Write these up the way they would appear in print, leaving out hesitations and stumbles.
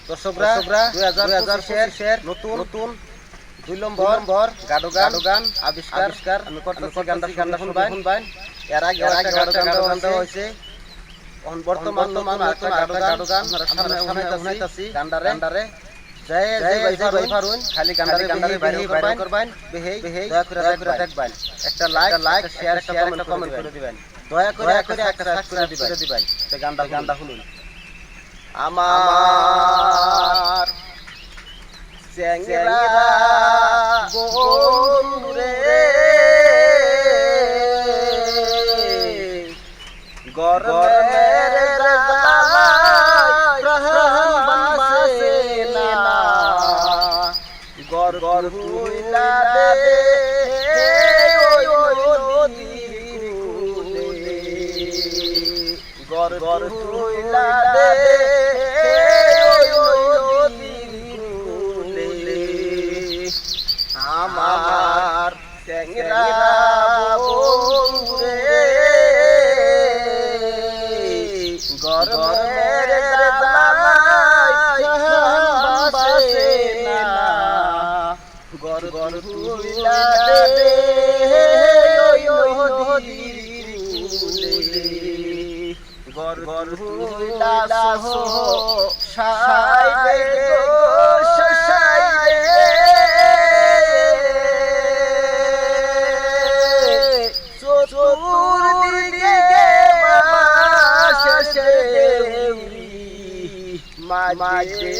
দর্শকরা 2025 নতুন 2 নম্বর গান আবিষ্কার আমি করতেছি গানটা শুনবেন এর আগে একটা গান হইছে বর্তমান একটা গান আপনারা সামনে শুনাইতাছি গানটারে জয় ভাই ফারুন খালি গানটারে বাইরে করবেন বেহেই দয়া করে দেখবেন একটা লাইক শেয়ার একটা কমেন্ট করে দিবেন দয়া করে একটা সাবস্ক্রাইব করে দিবেন তো গানটা শুনুন আমার চেংরা বন্ধুরে গরমের জ্বালায় প্রাণ বাঁচে না গর হইলা দে ওই নদীর কূলে গর হইলা দে ওই নদীর কূলে আমার চেংরা বন্ধুরে গরমের জ্বালায় প্রাণ বাঁচে না গর হইলা দে ওই নদীর কূলে গর হইলা সহ সাইলে চতুর্দিকে বাসে মাঝে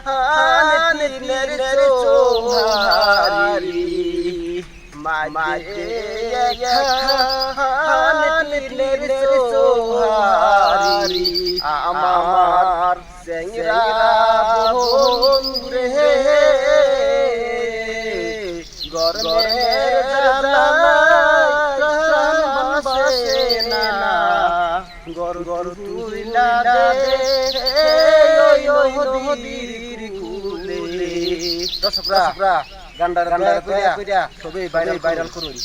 খানের চৌহারি মাঝে খানের চৌহারি আমার চেংরা বন্ধুরে গরমের জ্বালায় প্রাণ বাঁচে না গর হইলা দে ওই নদীর কূলে দর্শকরা গানটা কইরা সবাই ভাইরাল করুন।